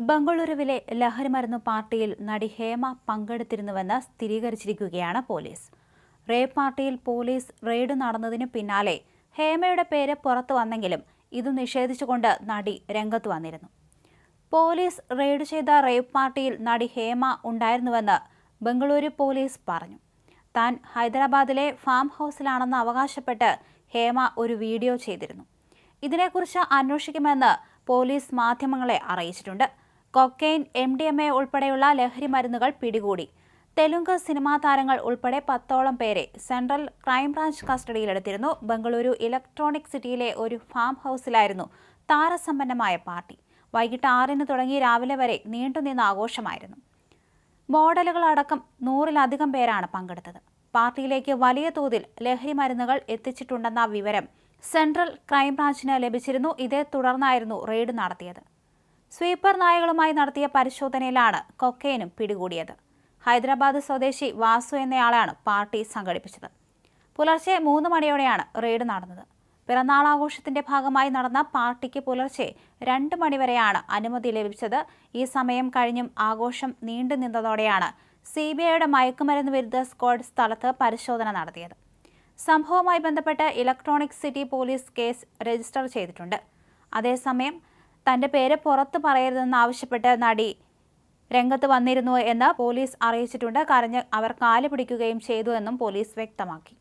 ബംഗളൂരുവിലെ ലഹരിമരുന്ന് പാർട്ടിയിൽ നടി ഹേമ പങ്കെടുത്തിരുന്നുവെന്ന് സ്ഥിരീകരിച്ചിരിക്കുകയാണ് പോലീസ്. റേപ്പ് പാർട്ടിയിൽ പോലീസ് റെയ്ഡ് നടന്നതിനു പിന്നാലെ ഹേമയുടെ പേര് പുറത്തു വന്നെങ്കിലും ഇത് നിഷേധിച്ചുകൊണ്ട് നടി രംഗത്ത് വന്നിരുന്നു. പോലീസ് റെയ്ഡ് ചെയ്ത റേപ്പ് പാർട്ടിയിൽ നടി ഹേമ ഉണ്ടായിരുന്നുവെന്ന് ബംഗളൂരു പോലീസ് പറഞ്ഞു. താൻ ഹൈദരാബാദിലെ ഫാം ഹൗസിലാണെന്ന് അവകാശപ്പെട്ട് ഹേമ ഒരു വീഡിയോ ചെയ്തിരുന്നു. ഇതിനെക്കുറിച്ച് അന്വേഷിക്കുമെന്ന് പോലീസ് മാധ്യമങ്ങളെ അറിയിച്ചിട്ടുണ്ട്. കൊക്കൈൻ, MDMA ഉൾപ്പെടെയുള്ള ലഹരി മരുന്നുകൾ പിടികൂടി. തെലുങ്ക് സിനിമാ താരങ്ങൾ ഉൾപ്പെടെ 10ഓളം പേരെ സെൻട്രൽ ക്രൈംബ്രാഞ്ച് കസ്റ്റഡിയിലെടുത്തിരുന്നു. ബംഗളൂരു ഇലക്ട്രോണിക് സിറ്റിയിലെ ഒരു ഫാം ഹൗസിലായിരുന്നു താരസമ്പന്നമായ പാർട്ടി. വൈകിട്ട് 6-ന് തുടങ്ങി രാവിലെ വരെ നീണ്ടുനിന്ന ആഘോഷമായിരുന്നു. മോഡലുകളടക്കം 100-ലധികം പേരാണ് പങ്കെടുത്തത്. പാർട്ടിയിലേക്ക് വലിയ തോതിൽ ലഹരി മരുന്നുകൾ എത്തിച്ചിട്ടുണ്ടെന്ന വിവരം സെൻട്രൽ ക്രൈംബ്രാഞ്ചിന് ലഭിച്ചിരുന്നു. ഇതേ തുടർന്നായിരുന്നു റെയ്ഡ് നടത്തിയത്. സ്വീപ്പർ നായകളുമായി നടത്തിയ പരിശോധനയിലാണ് കൊക്കൈനും പിടികൂടിയത്. ഹൈദരാബാദ് സ്വദേശി വാസു എന്നയാളാണ് പാർട്ടി സംഘടിപ്പിച്ചത്. പുലർച്ചെ 3 മണിയോടെയാണ് റെയ്ഡ് നടന്നത്. പിറന്നാളാഘോഷത്തിന്റെ ഭാഗമായി നടന്ന പാർട്ടിക്ക് പുലർച്ചെ 2 മണിവരെയാണ് അനുമതി ലഭിച്ചത്. ഈ സമയം കഴിഞ്ഞും ആഘോഷം നീണ്ടുനിന്നതോടെയാണ് CBIയുടെ മയക്കുമരുന്ന് വിരുദ്ധ സ്ക്വാഡ് സ്ഥലത്ത് പരിശോധന നടത്തിയത്. സംഭവവുമായി ബന്ധപ്പെട്ട് electronic city police case register ചെയ്തിട്ടുണ്ട്. അതേസമയം തന്റെ പേര് പുറത്തു പറയരുതെന്നാവശ്യപ്പെട്ട് നടി രംഗത്ത് വന്നിരുന്നു എന്ന് പോലീസ് അറിയിച്ചിട്ടുണ്ട്. കരഞ്ഞ് അവർ കാല് പിടിക്കുകയും ചെയ്തു എന്നും പോലീസ് വ്യക്തമാക്കി.